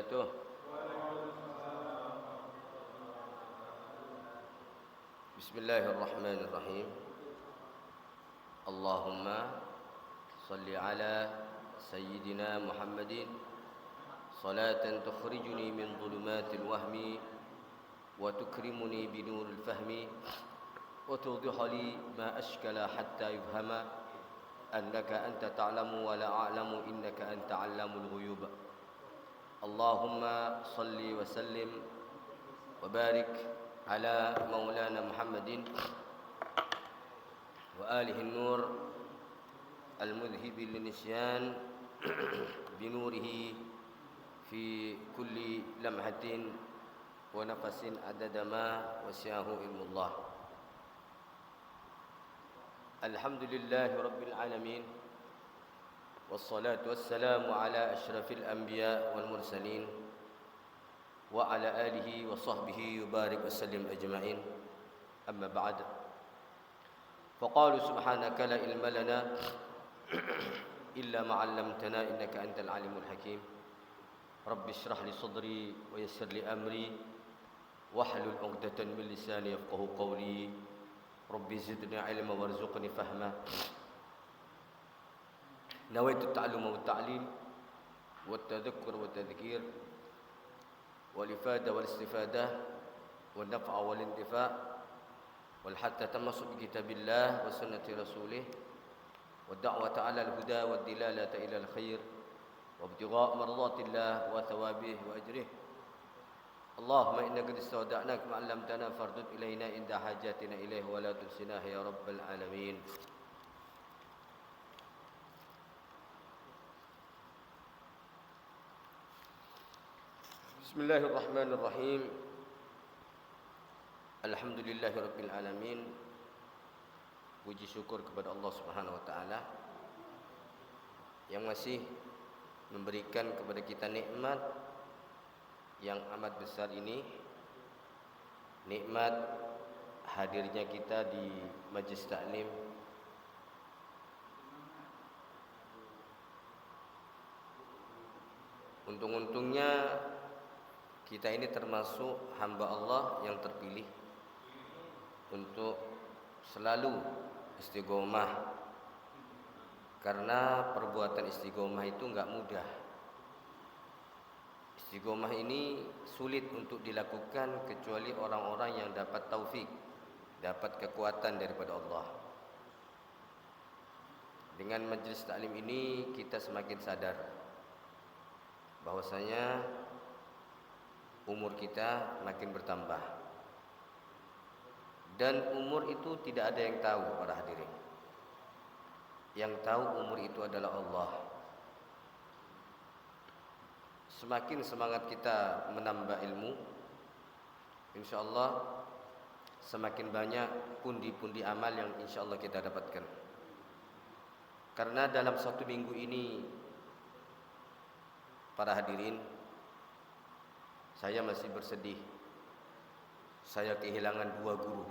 وبركاته. بسم الله الرحمن الرحيم. اللهم صل على سيدنا محمد صلاة تخرجني من ظلمات الوهم وتكرمني بنور الفهم وتوضح لي ما أشكل حتى يفهم أنك أنت تعلم ولا أعلم إنك أنت علام الغيوب. اللهم صل وسلم وبارك على مولانا محمد وآله النور المذهب للنسيان بنوره في كل لمحة ونفس عدد ما وسعه علم الله. الحمد لله رب العالمين والصلاة والسلام على أشرف الأنبياء والمرسلين وعلى آله وصحبه يبارك وسلم أجمعين. أما بعد، فقالوا سبحانك لا علم لنا إلا ما علمتنا إنك أنت العليم الحكيم. رب اشرح لي صدري ويسر لي أمري واحلل عقدة من لساني يفقهوا قولي. رب زدني علما وارزقني فهما. نويت التعلم والتعليم والتذكر والتذكير والإفادة والاستفادة والنفع والاندفاع والحتى تمسك بكتاب الله وسنة رسوله والدعوة على الهدى والدلالة إلى الخير وابتغاء مرضات الله وثوابه وأجره. اللهم إنك قد استودعناك ما علمتنا فاردد إلينا عند حاجاتنا إليه ولا تنسناه يا رب العالمين. Bismillahirrahmanirrahim. Alhamdulillahirabbil alamin. Puji syukur kepada Allah Subhanahu wa taala yang masih memberikan kepada kita nikmat yang amat besar ini, nikmat hadirnya kita di majlis taklim. Untung-untungnya kita ini termasuk hamba Allah yang terpilih untuk selalu istiqomah, karena perbuatan istiqomah itu enggak mudah. Istiqomah ini sulit untuk dilakukan kecuali orang-orang yang dapat taufik, dapat kekuatan daripada Allah. Dengan majlis taklim ini kita semakin sadar bahwasanya umur kita makin bertambah, dan umur itu tidak ada yang tahu para hadirin. Yang tahu umur itu adalah Allah. Semakin semangat kita menambah ilmu, insyaallah semakin banyak pundi-pundi amal yang insyaallah kita dapatkan. Karena dalam satu minggu ini para hadirin, saya masih bersedih. Saya kehilangan 2 guru.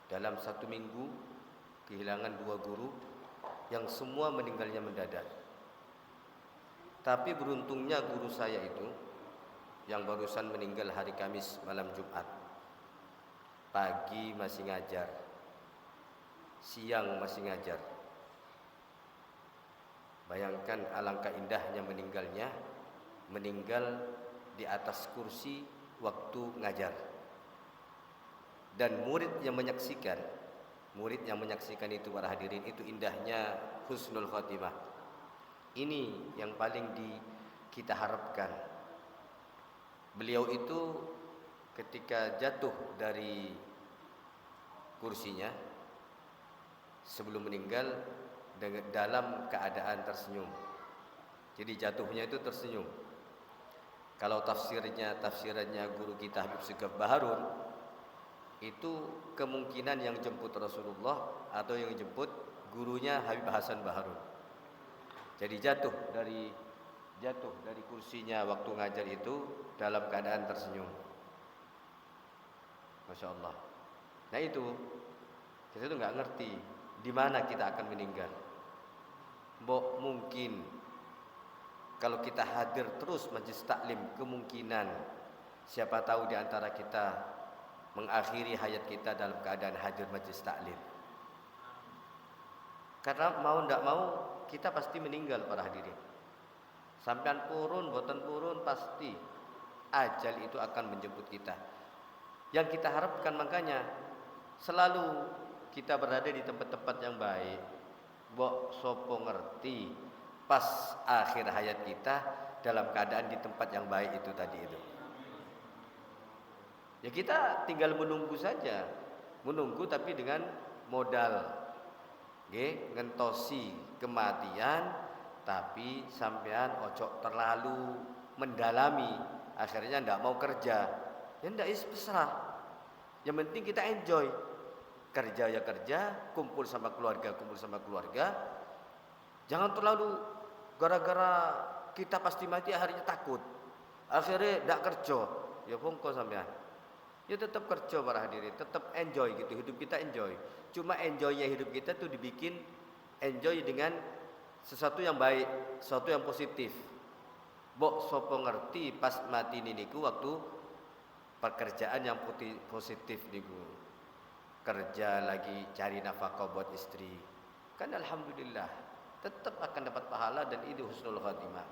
Dalam satu minggu kehilangan 2 guru yang semua meninggalnya mendadak. Tapi beruntungnya guru saya itu yang barusan meninggal hari Kamis malam Jumat, pagi masih ngajar, siang masih ngajar. Bayangkan alangkah indahnya meninggalnya, meninggal di atas kursi waktu ngajar. Dan murid yang menyaksikan itu para hadirin, itu indahnya husnul khatimah. Ini yang paling kita harapkan. Beliau itu ketika jatuh dari kursinya sebelum meninggal dalam keadaan tersenyum. Jadi jatuhnya itu tersenyum. Kalau tafsirannya guru kita Habib Segaf Baharun, itu kemungkinan yang jemput Rasulullah atau yang jemput gurunya Habib Hasan Baharun. Jadi jatuh dari kursinya waktu ngajar itu dalam keadaan tersenyum. Masya Allah. Nah itu kita tuh nggak ngerti di mana kita akan meninggal. Mbok mungkin kalau kita hadir terus majlis taklim, kemungkinan siapa tahu di antara kita mengakhiri hayat kita dalam keadaan hadir majlis taklim. Karena mau tidak mau kita pasti meninggal para hadirin. Sampean purun, boten purun, pasti ajal itu akan menjemput kita. Yang kita harapkan makanya selalu kita berada di tempat-tempat yang baik. Mbok sopo ngerti pas akhir hayat kita dalam keadaan di tempat yang baik itu tadi itu. Ya kita tinggal menunggu saja. Menunggu tapi dengan modal ngentosi kematian, tapi sampean ojo terlalu mendalami, akhirnya ndak mau kerja. Ya ndak terserah. Yang penting kita enjoy. Kerja ya kerja, kumpul sama keluarga. Jangan terlalu gara-gara kita pasti mati akhirnya takut. Akhirnya ndak kerja. Ya bongko sampean. Ya tetap kerja para hadirin, tetap enjoy gitu, hidup kita enjoy. Cuma enjoynya hidup kita tuh dibikin enjoy dengan sesuatu yang baik, sesuatu yang positif. Mbok sopo ngerti pas mati niku waktu pekerjaan yang positif niku. Kerja lagi cari nafkah buat istri. Kan alhamdulillah tetap akan dapat pahala dan itu husnul khatimah.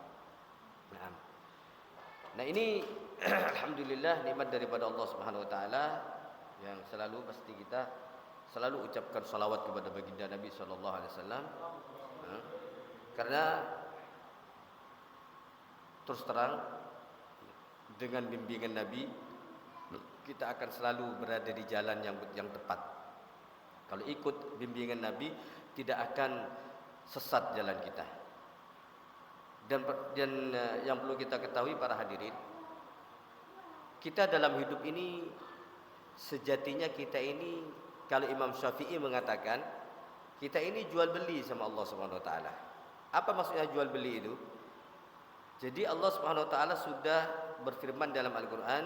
Nah ini alhamdulillah nikmat daripada Allah Subhanahu wa taala yang selalu pasti kita selalu ucapkan salawat kepada baginda Nabi sallallahu alaihi wasallam. Karena terus terang dengan bimbingan Nabi kita akan selalu berada di jalan yang tepat. Kalau ikut bimbingan Nabi tidak akan sesat jalan kita. Dan yang perlu kita ketahui para hadirin, kita dalam hidup ini sejatinya kita ini, kalau Imam Syafi'i mengatakan kita ini jual beli sama Allah Subhanahu wa taala. Apa maksudnya jual beli itu? Jadi Allah Subhanahu wa taala sudah berfirman dalam Al-Qur'an,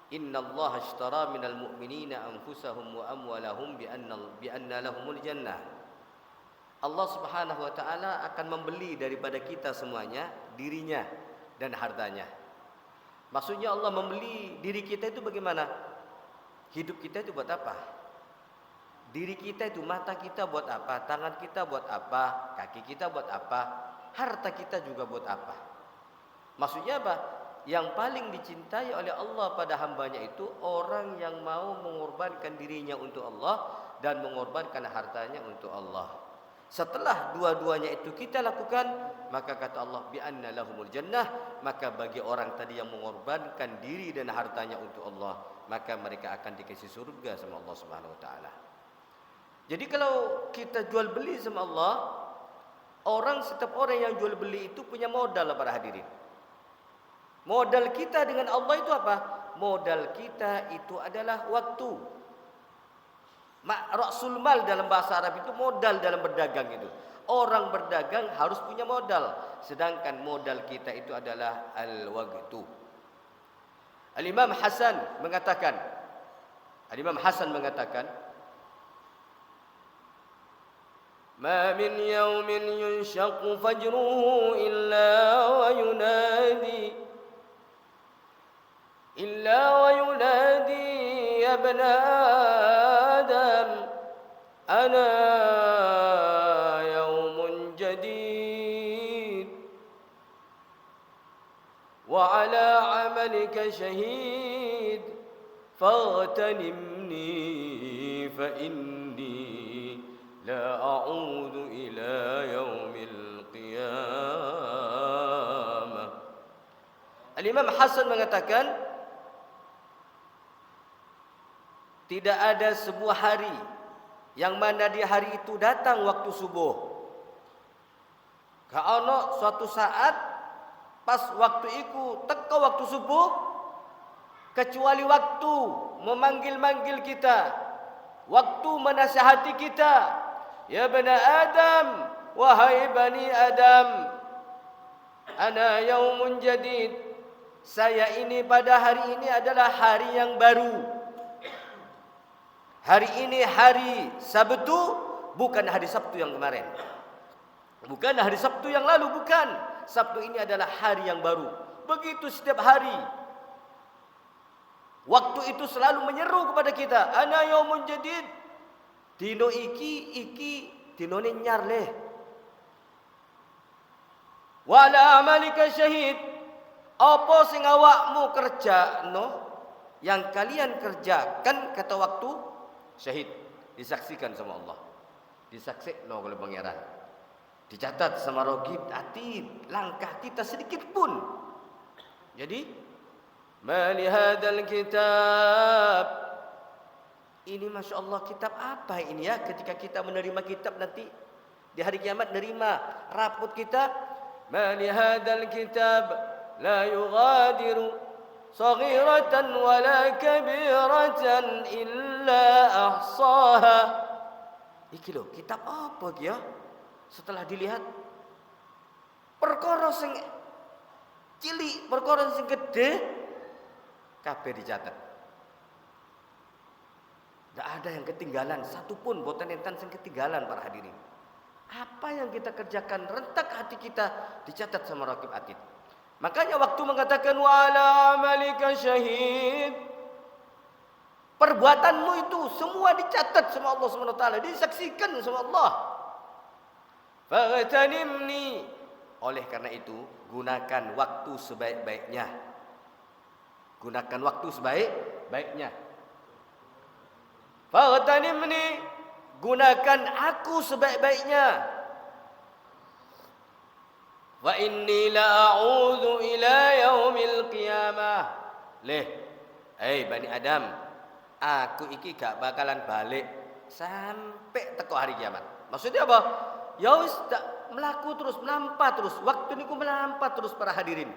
"Innallaha ashtara minal mu'minina anfusahum wa amwalahum bi anna lahumul jannah." Allah Subhanahu wa taala akan membeli daripada kita semuanya dirinya dan hartanya. Maksudnya Allah membeli diri kita itu bagaimana? Hidup kita itu buat apa? Diri kita itu, mata kita buat apa? Tangan kita buat apa? Kaki kita buat apa? Harta kita juga buat apa? Maksudnya apa? Yang paling dicintai oleh Allah pada hambanya itu orang yang mau mengorbankan dirinya untuk Allah dan mengorbankan hartanya untuk Allah. Setelah dua-duanya itu kita lakukan, maka kata Allah bi anna lahumul jannah, maka bagi orang tadi yang mengorbankan diri dan hartanya untuk Allah, maka mereka akan dikasih surga sama Allah Subhanahu wa taala. Jadi kalau kita jual beli sama Allah, setiap orang yang jual beli itu punya modal para hadirin. Modal kita dengan Allah itu apa? Modal kita itu adalah waktu. Ra'sul mal dalam bahasa Arab itu modal dalam berdagang itu. Orang berdagang harus punya modal, sedangkan modal kita itu adalah al-waqtu. Al-Imam Hasan mengatakan, "Ma min yawmin yunshaqu fajruhu illa wa yunadi ya bani Adam ana yawmun jadid wa ala amalika shahid faghtanimni fa inni la a'udu ila yaumil qiyamah." Al-Imam Hasan mengatakan, tidak ada sebuah hari yang mana di hari itu datang waktu subuh. Kalau suatu saat pas waktu itu teka waktu subuh, kecuali waktu memanggil-manggil kita, waktu menasihati kita, ya bani Adam, wahai bani Adam, ana yaumun jadid, saya ini pada hari ini adalah hari yang baru. Hari ini hari Sabtu, bukan hari Sabtu yang kemarin. Bukan hari Sabtu yang lalu, bukan. Sabtu ini adalah hari yang baru. Begitu setiap hari. Waktu itu selalu menyeru kepada kita, ana yaumun jadid. Dino iki dinone nyar leh. Wala amalika syahid. Apa sing awakmu kerjakno, yang kalian kerjakan kata waktu syahid, disaksikan sama Allah. Disaksikno oleh pangeran. Dicatat sama Raqib Atid, langkah kita sedikit pun. Jadi, ma li hadzal kitab. Ini Masya Allah, kitab apa ini ya? Ketika kita menerima kitab nanti di hari kiamat, nerima rapot kita, ma li hadzal kitab la yughadiru saghiratan wala kabiratan illa ahsaha. Iki lho, kitab apa iki ya? Setelah dilihat, perkara sing cilik, perkara sing gede, kabeh dicatat. Tidak ada yang ketinggalan, satupun boten enten sing ketinggalan para hadirin. Apa yang kita kerjakan, rentak hati kita dicatat sama Raqib Atid. Makanya waktu mengatakan wala amalika syahid, perbuatanmu itu semua dicatat sama Allah Subhanahu wa taala, disaksikan sama Allah. Faghtanimni. Oleh karena itu, gunakan waktu sebaik-baiknya. Gunakan waktu sebaik-baiknya. Faghtanimni, gunakan aku sebaik-baiknya. Wa inni la'udzu ila yaumil qiyamah. Bani Adam, aku iki gak bakalan balik sampai teko hari kiamat. Maksudnya apa? Ya wis tak melaku terus, melampat terus. Waktu niku melampat terus para hadirin.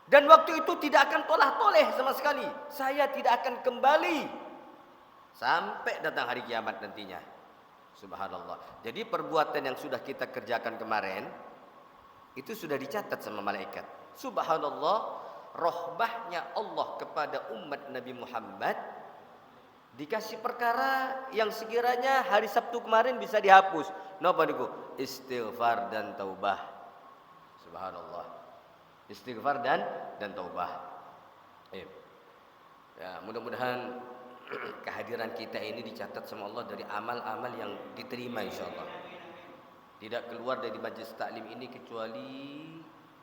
Dan waktu itu tidak akan tolah-toleh sama sekali. Saya tidak akan kembali sampai datang hari kiamat nantinya. Subhanallah. Jadi perbuatan yang sudah kita kerjakan kemarin itu sudah dicatat sama malaikat. Subhanallah, rahmahnya Allah kepada umat Nabi Muhammad, dikasih perkara yang sekiranya hari Sabtu kemarin bisa dihapus. Napa niku? Istighfar dan taubah. Subhanallah. Istighfar dan taubah. Ya, mudah-mudahan kehadiran kita ini dicatat sama Allah dari amal-amal yang diterima insyaallah. Tidak keluar dari majlis taklim ini kecuali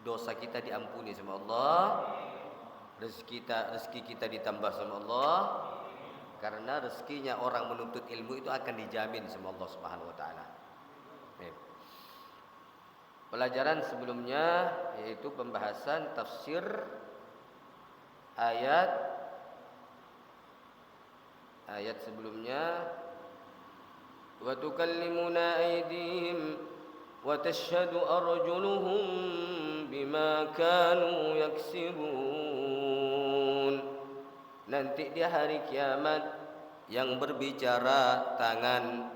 dosa kita diampuni sama Allah, rezeki kita ditambah sama Allah. Karena rezekinya orang menuntut ilmu itu akan dijamin sama Allah Subhanahu wa taala. Pelajaran sebelumnya yaitu pembahasan tafsir ayat sebelumnya, wa tukallimuna aydihim wa tashhadu arjuluhum bima kanu yaksibun. Nanti di hari kiamat yang berbicara tangan,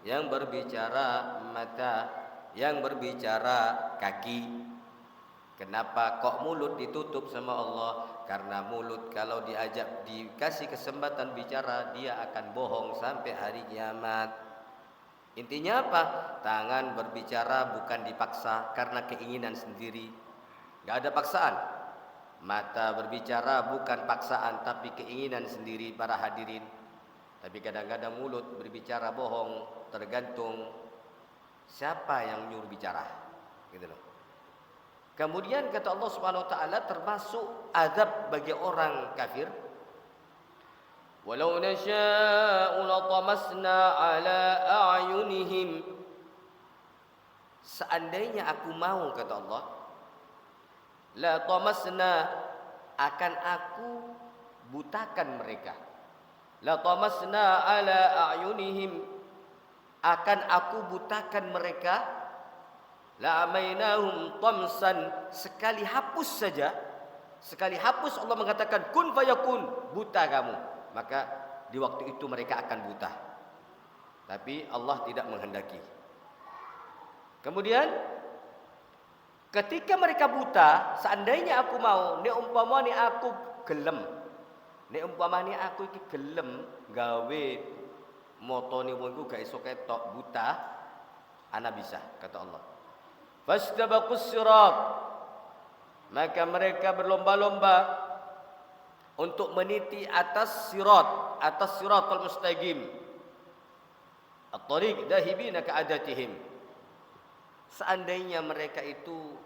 yang berbicara mata, yang berbicara kaki. Kenapa kok mulut ditutup sama Allah? Karena mulut kalau dikasih kesempatan bicara, dia akan bohong sampai hari kiamat. Intinya apa? Tangan berbicara bukan dipaksa karena keinginan sendiri. Gak ada paksaan. Mata berbicara bukan paksaan tapi keinginan sendiri para hadirin. Tapi kadang-kadang mulut berbicara bohong, tergantung siapa yang nyuruh bicara. Gitu loh. Kemudian kata Allah Subhanahu wa taala termasuk azab bagi orang kafir. Walau nasya'u latamasna ala a'yunihim. Seandainya aku mau kata Allah, la tamasna, akan aku butakan mereka. La tamasna ala a'yunihim, akan aku butakan mereka. La amainahum tamsan, sekali hapus saja, sekali hapus Allah mengatakan kun fayakun, buta kamu, maka di waktu itu mereka akan buta. Tapi Allah tidak menghendaki. Kemudian ketika mereka buta, seandainya aku mau, nek umpamane aku gelem, nek umpamane aku iki gelem gawe motone wong iku gak iso ketok, buta, ana bisa kata Allah. Fastabaqus sirat, maka mereka berlomba-lomba untuk meniti atas siratal mustaqim, at-tariq dahibina ka'adatihim. Seandainya mereka itu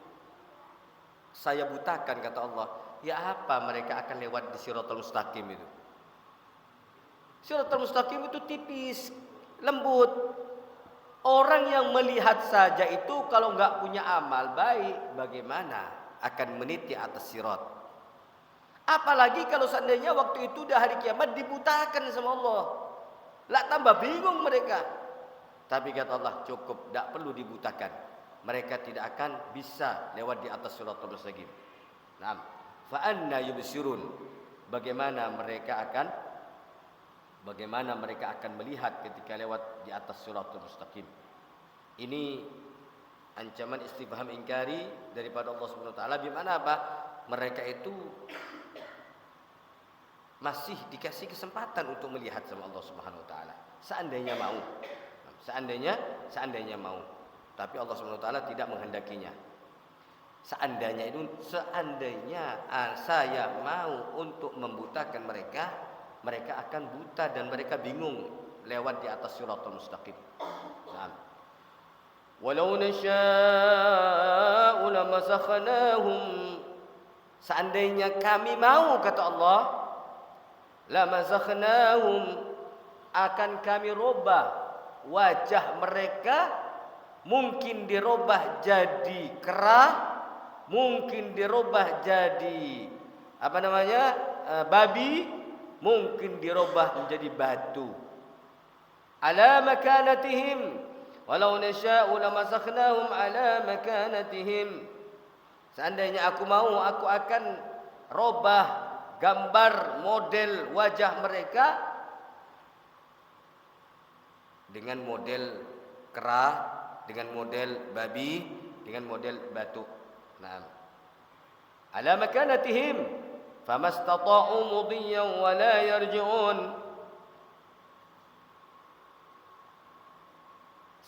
saya butakan, kata Allah, ya apa mereka akan lewat di siratal mustaqim itu? Siratal mustaqim itu tipis, lembut. Orang yang melihat saja itu kalau enggak punya amal baik, bagaimana akan meniti atas sirat? Apalagi kalau seandainya waktu itu dah hari kiamat dibutakan sama Allah. Lah tambah bingung mereka. Tapi kata Allah, cukup, tak perlu dibutakan. Mereka tidak akan bisa lewat di atas siratal mustaqim. Naam. Fa anna yubsirun? Bagaimana mereka akan melihat ketika lewat di atas siratal mustaqim? Ini ancaman istifham ingkari daripada Allah Subhanahu wa taala. Di mana apa? Mereka itu masih dikasih kesempatan untuk melihat sama Allah Subhanahu wa taala. Seandainya mau. Seandainya mau. Tapi Allah Subhanahu wa taala tidak menghendakinya. Seandainya saya mau untuk membutakan mereka, mereka akan buta dan mereka bingung lewat di atas siratal mustaqim. Nah, walau nasya'u lamasakhnahum, seandainya kami mau, kata Allah, lamasakhnahum, akan kami robah wajah mereka, mungkin dirobah jadi kera, mungkin dirobah jadi babi, mungkin dirobah menjadi batu. Ala makanatihim, walau nasya'u lamasakhnahum ala makanatihim. Seandainya aku mau, aku akan robah gambar model wajah mereka dengan model kera, dengan model babi, dengan model batu. Naam. Ala makanatihim famastata'u mudiyyan wa la yarji'un.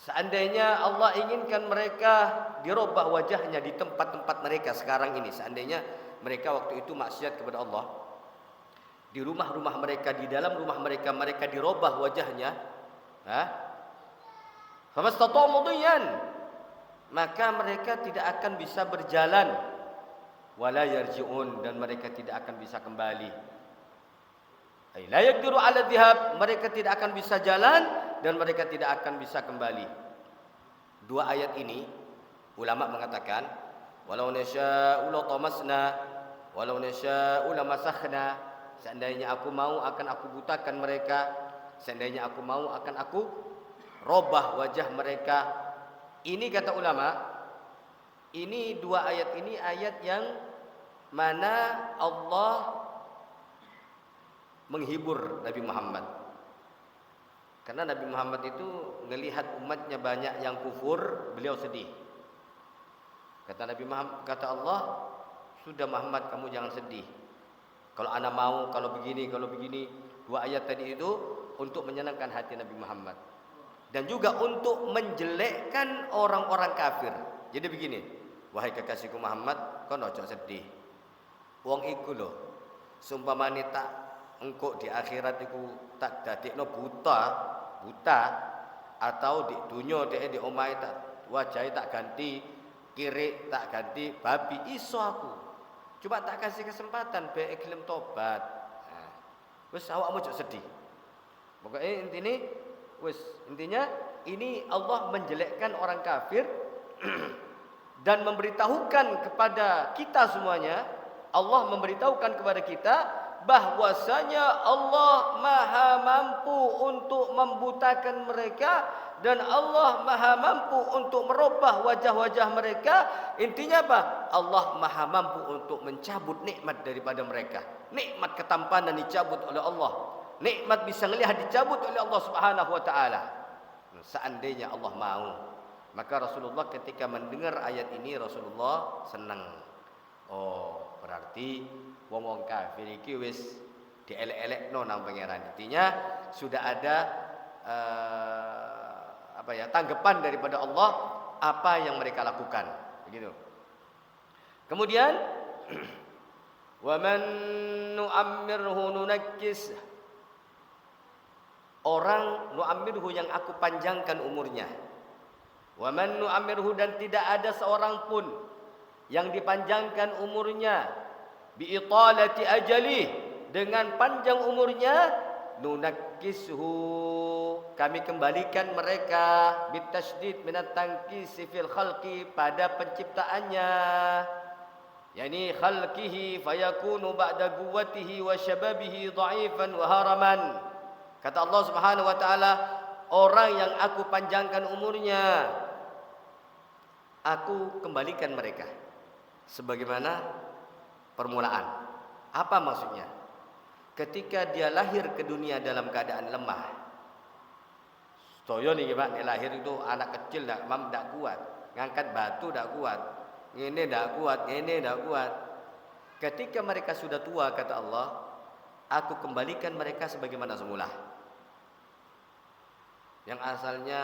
Seandainya Allah inginkan mereka dirubah wajahnya di tempat-tempat mereka sekarang ini, seandainya mereka waktu itu maksiat kepada Allah, di rumah-rumah mereka, di dalam rumah mereka, mereka dirubah wajahnya, famastata'u mudiyyan, maka mereka tidak akan bisa berjalan, wala yarji'un, dan mereka tidak akan bisa kembali. Ay la yaqdiru 'ala dhihab, mereka tidak akan bisa jalan dan mereka tidak akan bisa kembali. Dua ayat ini ulama mengatakan, walau nasya'u latamasna, walau nasya'u lamasakhna, seandainya aku mau akan aku butakan mereka, seandainya aku mau akan aku robah wajah mereka. Ini kata ulama, ini dua ayat ini ayat yang mana Allah menghibur Nabi Muhammad. Karena Nabi Muhammad itu melihat umatnya banyak yang kufur, beliau sedih. Kata Nabi Muhammad, kata Allah, sudah Muhammad, kamu jangan sedih. Kalau ana mau, kalau begini. Dua ayat tadi itu untuk menyenangkan hati Nabi Muhammad. Dan juga untuk menjelekkan orang-orang kafir. Jadi begini, wahai kekasihku Muhammad, kau ojo sedih. Wong iku lho, sumpamane tak engko di akhirat iku tak dadekno buta, atau di dunya dhek di omahe tak wajahe tak ganti kirik, tak ganti babi, iso aku. Coba tak kasih kesempatan be gelem tobat. Nah, wis awakmu ojo sedih. Pokoke intinya ini Allah menjelekkan orang kafir dan memberitahukan kepada kita semuanya, Allah memberitahukan kepada kita bahwasanya Allah Maha mampu untuk membutakan mereka dan Allah Maha mampu untuk merubah wajah-wajah mereka. Intinya apa? Allah Maha mampu untuk mencabut nikmat daripada mereka. Nikmat ketampanan dicabut oleh Allah. Nikmat bisa melihat dicabut oleh Allah Subhanahu wa taala. Seandainya Allah mau, maka Rasulullah ketika mendengar ayat ini Rasulullah senang. Oh, berarti wong kafir iki wis dielek-elekno nang pangeran. Intinya sudah ada tanggapan daripada Allah apa yang mereka lakukan. begitu. Kemudian wa man nu'ammirhu nunakkis, orang nu'ammirhu yang aku panjangkan umurnya. Wa man nu'ammirhu, dan tidak ada seorang pun yang dipanjangkan umurnya bi italati ajali, dengan panjang umurnya, nunakkishu, kami kembalikan mereka bitasydid minat tankisi fil khalqi, pada penciptaannya, yakni khalqihi fayakunu ba'da quwwatihi wa syababihi dha'ifan wa haraman. Kata Allah Subhanahu wa taala, orang yang aku panjangkan umurnya, aku kembalikan mereka sebagaimana permulaan. Apa maksudnya? Ketika dia lahir ke dunia dalam keadaan lemah. Toyo nih Pak, dia lahir itu anak kecil ndak kuat, ngangkat batu ndak kuat, ini ndak kuat, ini ndak kuat. Ketika mereka sudah tua, kata Allah, aku kembalikan mereka sebagaimana semula. Yang asalnya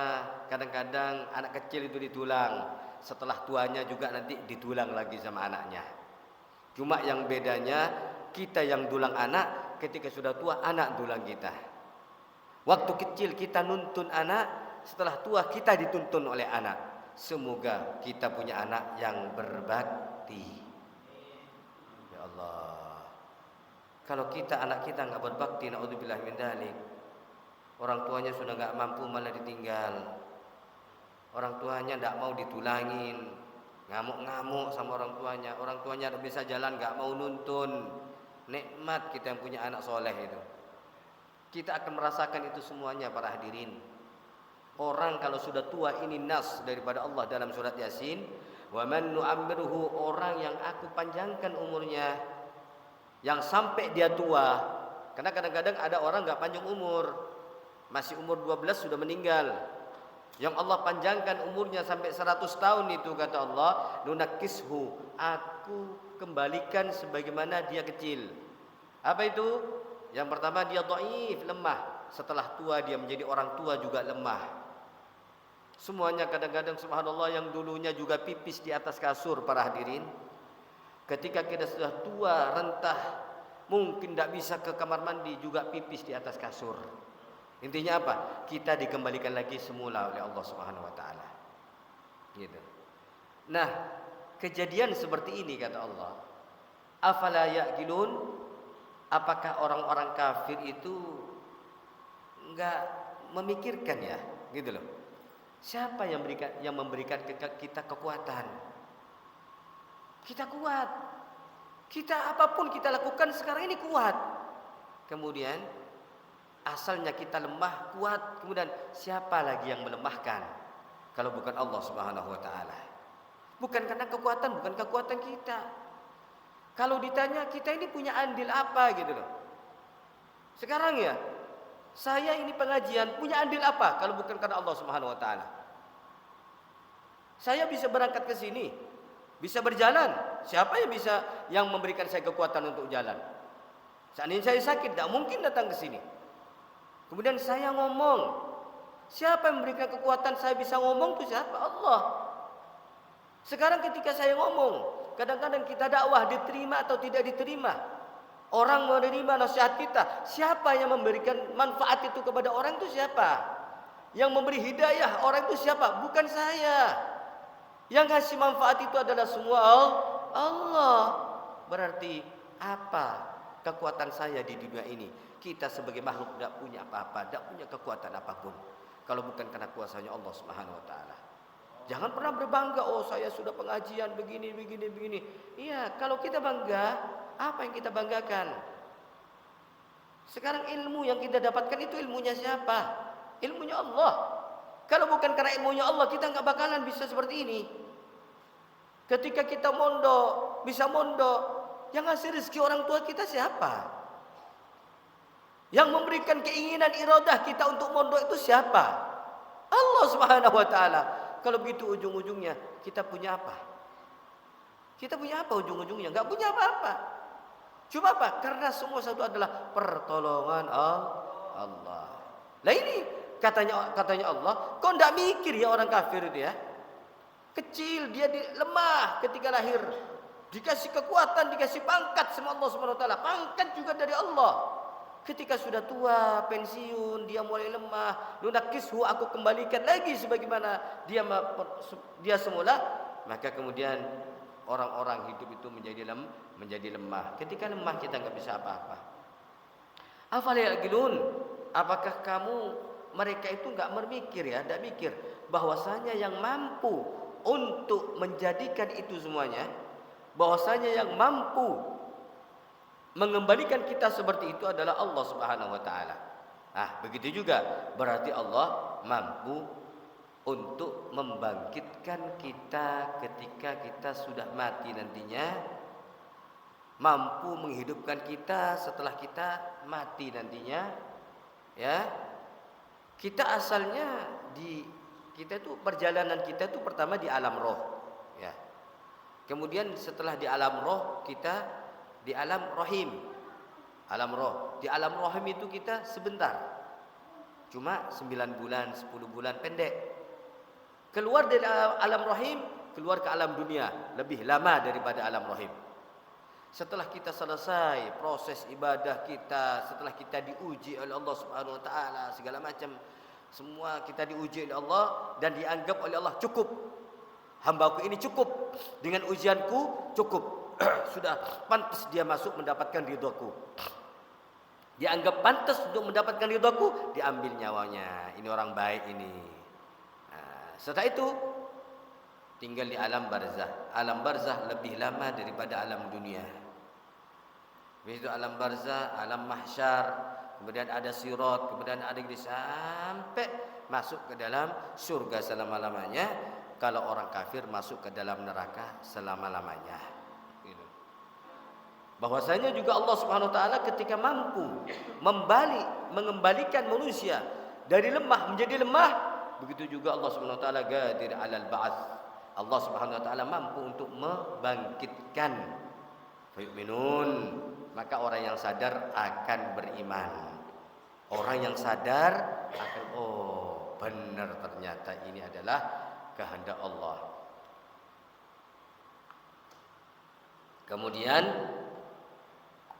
kadang-kadang anak kecil itu ditulang, setelah tuanya juga nanti ditulang lagi sama anaknya. Cuma yang bedanya, kita yang dulang anak, ketika sudah tua anak dulang kita. Waktu kecil kita nuntun anak, setelah tua kita dituntun oleh anak. Semoga kita punya anak yang berbakti. Ya Allah, kalau anak kita nggak berbakti, naudzubillah min dzalik, orang tuanya sudah nggak mampu malah ditinggal. Orang tuanya nggak mau ditulangin, ngamuk-ngamuk sama orang tuanya tidak bisa jalan, nggak mau nuntun. Nikmat kita yang punya anak soleh itu. Kita akan merasakan itu semuanya para hadirin. Orang kalau sudah tua, ini nas daripada Allah dalam surat Yasin, wa man nu'ammirhu, orang yang aku panjangkan umurnya, yang sampai dia tua. Karena kadang-kadang ada orang nggak panjang umur, masih umur 12 sudah meninggal. Yang Allah panjangkan umurnya sampai 100 tahun itu, kata Allah, nunakkishu, aku kembalikan sebagaimana dia kecil. Apa itu? Yang pertama, dia dhaif, lemah. Setelah tua dia menjadi orang tua juga lemah. Semuanya kadang-kadang subhanallah, yang dulunya juga pipis di atas kasur para hadirin, ketika kita sudah tua rentah, mungkin tidak bisa ke kamar mandi, juga pipis di atas kasur. Intinya apa? Kita dikembalikan lagi semula oleh Allah Subhanahu wa taala. Gitu. Nah, kejadian seperti ini kata Allah, afala ya'qilun, apakah orang-orang kafir itu enggak memikirkan ya? Gitu loh. Siapa yang memberikan kita kekuatan? Kita kuat. Kita apapun kita lakukan sekarang ini kuat. Kemudian asalnya kita lemah, kuat. Kemudian siapa lagi yang melemahkan kalau bukan Allah Subhanahu wa taala? Bukan karena kekuatan, bukan kekuatan kita. Kalau ditanya kita ini punya andil apa gitu loh. Sekarang ya, saya ini pengajian punya andil apa kalau bukan karena Allah Subhanahu wa taala? Saya bisa berangkat ke sini, bisa berjalan. Siapa yang memberikan saya kekuatan untuk jalan? Seandainya saya sakit, tidak mungkin datang ke sini. Kemudian saya ngomong, siapa yang memberikan kekuatan saya bisa ngomong itu siapa? Allah. Sekarang ketika saya ngomong, kadang-kadang kita dakwah diterima atau tidak diterima. Orang menerima nasihat kita, siapa yang memberikan manfaat itu kepada orang itu siapa? Yang memberi hidayah orang itu siapa? Bukan saya. Yang kasih manfaat itu adalah semua Allah. Berarti apa kekuatan saya di dunia ini? Kita sebagai makhluk tidak punya apa-apa, tidak punya kekuatan apapun kalau bukan karena kuasanya Allah Subhanahu wa taala. Jangan pernah berbangga, oh saya sudah pengajian begini. Iya, kalau kita bangga, apa yang kita banggakan? Sekarang ilmu yang kita dapatkan itu ilmunya siapa? Ilmunya Allah. Kalau bukan karena ilmunya Allah, kita nggak bakalan bisa seperti ini. Ketika kita mondok, bisa mondok, yang ngasih rezeki orang tua kita siapa? Yang memberikan keinginan iradah kita untuk mondok itu siapa? Allah Subhanahu wa taala. Kalau begitu ujung-ujungnya kita punya apa? Kita punya apa ujung-ujungnya? Enggak punya apa-apa. Cuma apa? Karena semua satu adalah pertolongan Allah. Lah ini katanya Allah, kok enggak mikir ya orang kafir itu ya? Kecil, dia lemah ketika lahir. Dikasih kekuatan, dikasih pangkat sama Allah Subhanahu wa taala. Pangkat juga dari Allah. Ketika sudah tua, pensiun, dia mulai lemah. Nunakishu, aku kembalikan lagi sebagaimana dia semula. Maka kemudian orang-orang hidup itu menjadi lemah. Ketika lemah kita nggak bisa apa-apa. Afala yaqilun? Apakah mereka itu nggak berpikir ya, tidak mikir bahwasanya yang mampu untuk menjadikan itu semuanya, bahwasanya yang mampu mengembalikan kita seperti itu adalah Allah Subhanahu wa taala. Nah, begitu juga berarti Allah mampu untuk membangkitkan kita ketika kita sudah mati nantinya, mampu menghidupkan kita setelah kita mati nantinya. Ya. Kita asalnya perjalanan kita itu pertama di alam roh, ya. Kemudian setelah di alam roh kita di alam rohim. Alam roh. Di alam rohim itu kita sebentar. Cuma 9 bulan, 10 bulan pendek. Keluar dari alam rohim, keluar ke alam dunia, lebih lama daripada alam rohim. Setelah kita selesai proses ibadah kita, setelah kita diuji oleh Allah Subhanahu wa taala, segala macam semua kita diuji oleh Allah dan dianggap oleh Allah cukup. Hambaku ini cukup. Dengan ujianku cukup. Sudah pantas dia masuk mendapatkan ridhoku. Dianggap pantas untuk mendapatkan ridhoku, diambil nyawanya. Ini orang baik ini. Nah, setelah itu tinggal di alam barzah. Alam barzah lebih lama daripada alam dunia. Begitu alam barzah, alam mahsyar, kemudian ada sirat, kemudian ada sampai masuk ke dalam surga selama-lamanya. Kalau orang kafir masuk ke dalam neraka selama-lamanya. Bahwasanya juga Allah Subhanahu wa taala ketika mampu mengembalikan manusia dari lemah menjadi lemah, begitu juga Allah Subhanahu wa taala qadir 'alal ba'ats. Allah Subhanahu wa taala mampu untuk membangkitkan. Fayu'minun, maka orang yang sadar akan beriman. Orang yang sadar akan benar ternyata ini adalah kehendak Allah. Kemudian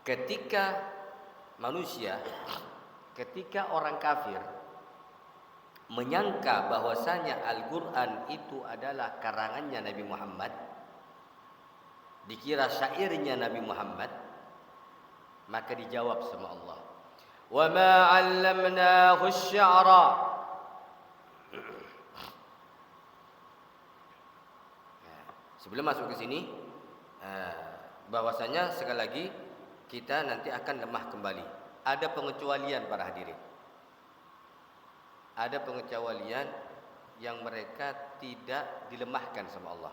ketika orang kafir menyangka bahwasanya Al-Quran itu adalah karangannya Nabi Muhammad, dikira syairnya Nabi Muhammad, maka dijawab sama Allah, wa ma 'allamnahu asy-syi'ra. Sebelum masuk ke sini, bahwasanya sekali lagi kita nanti akan lemah kembali. Ada pengecualian para hadirin. Ada pengecualian yang mereka tidak dilemahkan sama Allah.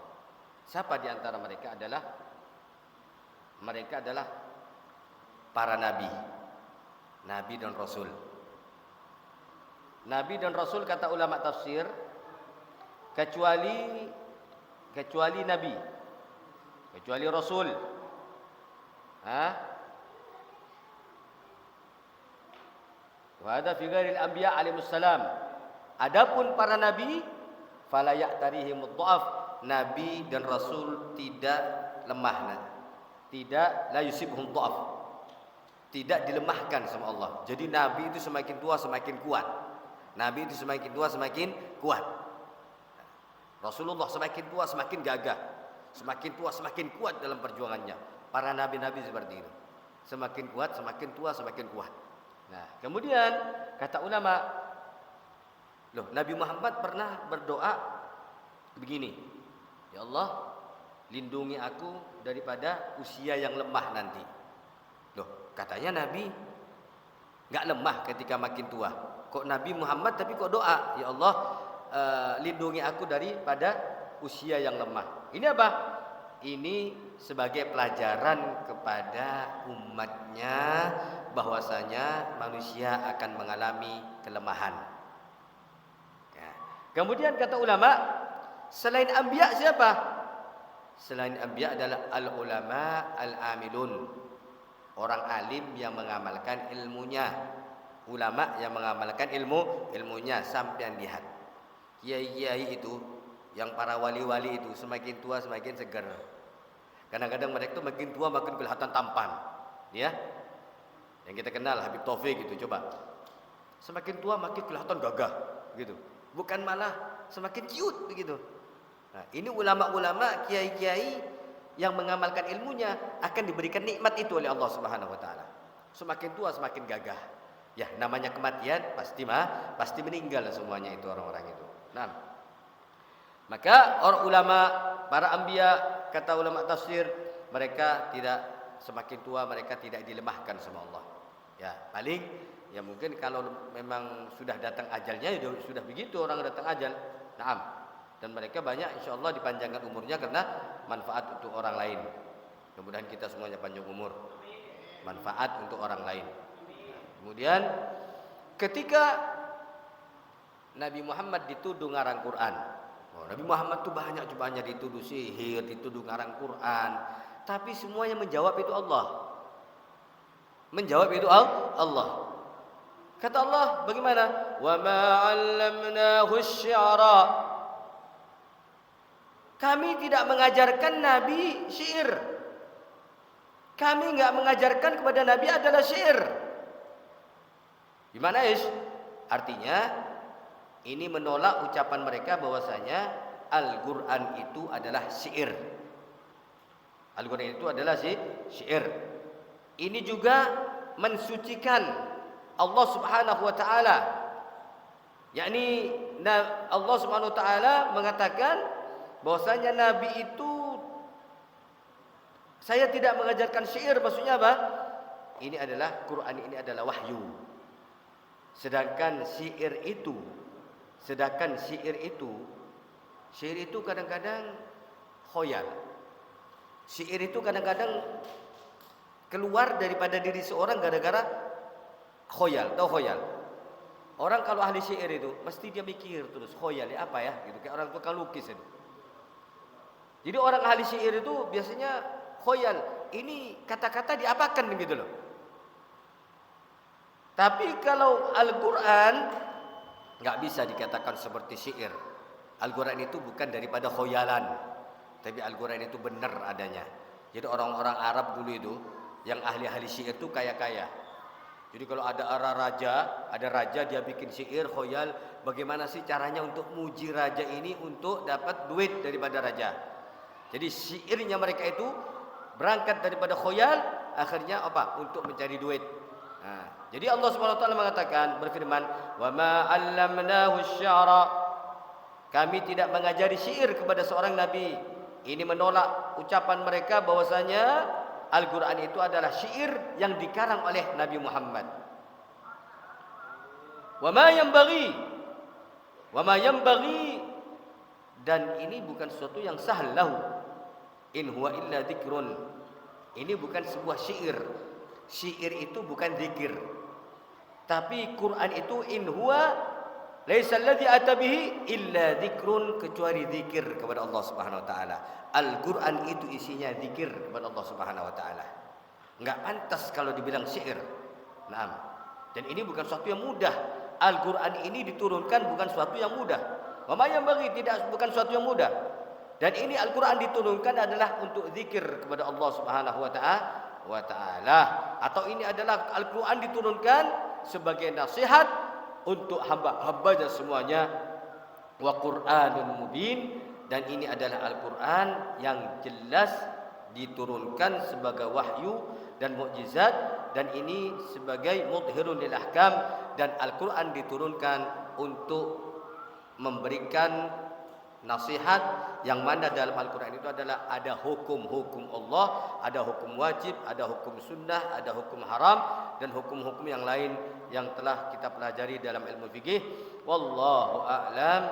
Siapa di antara mereka adalah para nabi. Nabi dan Rasul. Nabi dan Rasul kata ulama tafsir kecuali Nabi, kecuali Rasul. Wa hadza fi ghairil anbiya alaihimus salam. Adapun para nabi fala ya'tarihimud dha'af. Nabi dan Rasul tidak lemah, tidak la yusibhum dha'af. Tidak dilemahkan sama Allah. Jadi nabi itu semakin tua semakin kuat. Nabi itu semakin tua semakin kuat. Rasulullah semakin tua semakin gagah. Semakin tua semakin kuat dalam perjuangannya. Para nabi-nabi seperti itu. Semakin kuat, semakin tua, semakin kuat. Nah, kemudian kata ulama, Nabi Muhammad pernah berdoa begini, ya Allah, lindungi aku daripada usia yang lemah nanti. Katanya Nabi nggak lemah ketika makin tua. Kok Nabi Muhammad tapi kok doa, ya Allah, lindungi aku daripada usia yang lemah. Ini apa? Ini sebagai pelajaran kepada umatnya bahwasanya manusia akan mengalami kelemahan. Ya. Kemudian kata ulama, selain anbiya siapa? Selain anbiya adalah al-ulama al-amilun. Orang alim yang mengamalkan ilmunya. Ulama yang mengamalkan ilmunya. Sampai lihat kiai-kiai itu yang para wali-wali itu semakin tua semakin segar. Kadang-kadang mereka itu makin tua makin kelihatan tampan, ya. Yang kita kenal Habib Taufik itu coba. Semakin tua makin kelihatan gagah, gitu. Bukan malah semakin ciut begitu. Nah, ini ulama-ulama, kiai-kiai yang mengamalkan ilmunya akan diberikan nikmat itu oleh Allah Subhanahu wa taala. Semakin tua semakin gagah. Ya, namanya kematian pasti meninggal semuanya itu orang-orang itu. Nah, maka orang ulama, para anbiya, kata ulama tafsir, mereka tidak semakin tua mereka tidak dilemahkan sama Allah. Ya, paling ya mungkin kalau memang sudah datang ajalnya ya sudah begitu orang datang ajal. Naam. Dan mereka banyak insyaallah dipanjangkan umurnya karena manfaat untuk orang lain. Mudah-mudahan kita semuanya panjang umur. Manfaat untuk orang lain. Kemudian ketika Nabi Muhammad dituduh ngarang Quran. Nabi Muhammad tuh banyak dituduh sihir, dituduh ngarang Quran, tapi semuanya menjawab itu Allah. Menjawab itu Allah. Kata Allah bagaimana? Wa ma 'allamnahu asy-syi'ra. Kami tidak mengajarkan Nabi syair. Kami enggak mengajarkan kepada Nabi adalah syair. Gimana, Is? Artinya ini menolak ucapan mereka bahwasanya Al-Qur'an itu adalah syair. Al-Qur'an itu adalah syair. Ini juga mensucikan Allah Subhanahu wa taala. Yakni Allah Subhanahu wa taala mengatakan bahwasanya Nabi itu saya tidak mengajarkan syair, maksudnya apa? Ini adalah Quran, ini adalah wahyu. Sedangkan syair itu kadang-kadang khoyal. Syair itu kadang-kadang keluar daripada diri seorang gara-gara khoyal. Tahu khoyal? Orang kalau ahli syair itu mesti dia mikir terus khoyal ya apa ya gitu, kayak orang tukang lukis itu. Jadi orang ahli syair itu biasanya khoyal, ini kata-kata diapakan gitu loh. Tapi kalau Al-Quran nggak bisa dikatakan seperti syair. Al-Quran itu bukan daripada khoyalan, tapi Al-Quran itu benar adanya. Jadi orang-orang Arab dulu itu yang ahli-ahli syair itu kaya-kaya. Jadi kalau ada raja dia bikin syair khoyal, bagaimana sih caranya untuk muji raja ini untuk dapat duit daripada raja. Jadi syairnya mereka itu berangkat daripada khoyal, akhirnya apa? Untuk mencari duit. Nah, jadi Allah Subhanahu wa taala mengatakan, berfirman, "Wa ma 'allamnahu asy-syi'ra." Kami tidak mengajari syair kepada seorang nabi. Ini menolak ucapan mereka bahwasanya Al-Qur'an itu adalah syair yang dikarang oleh Nabi Muhammad. Wa ma yanbaghi, dan ini bukan sesuatu yang sahal lahu. In huwa illa dzikrun. Ini bukan sebuah syair. Syair itu bukan zikir. Tapi Quran itu in huwa laisa alladhi atabihi illa dzikrun, kecuali zikir kepada Allah Subhanahu wa taala. Al-Quran itu isinya zikir kepada Allah Subhanahu wa taala. Enggak pantas kalau dibilang syair. Naam. Dan ini bukan sesuatu yang mudah. Al-Quran ini diturunkan bukan sesuatu yang mudah. Mama yang bagi bukan sesuatu yang mudah. Dan ini Al-Quran diturunkan adalah untuk zikir kepada Allah Subhanahu wa taala. Atau ini adalah Al-Quran diturunkan sebagai nasihat untuk hamba-hambanya semuanya. Wa Qur'anun mubin, dan ini adalah Al-Quran yang jelas diturunkan sebagai wahyu dan mukjizat, dan ini sebagai mudhirun lil ahkam. Dan Al-Quran diturunkan untuk memberikan nasihat, yang mana dalam Al-Quran itu adalah ada hukum-hukum Allah, ada hukum wajib, ada hukum sunnah, ada hukum haram, dan hukum-hukum yang lain yang telah kita pelajari dalam ilmu fikih. Wallahu a'lam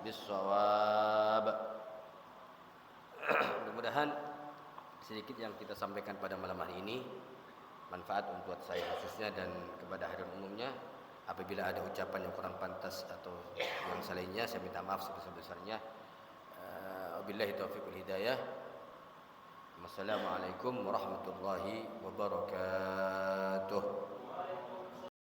bissawab. Mudah-mudahan sedikit yang kita sampaikan pada malam hari ini manfaat untuk saya khususnya dan kepada hadirin umumnya. Apabila ada ucapan yang kurang pantas atau yang selainnya, saya minta maaf sebesar-besarnya. Wabillahi taufiq wal hidayah. Wassalamualaikum warahmatullahi wabarakatuh.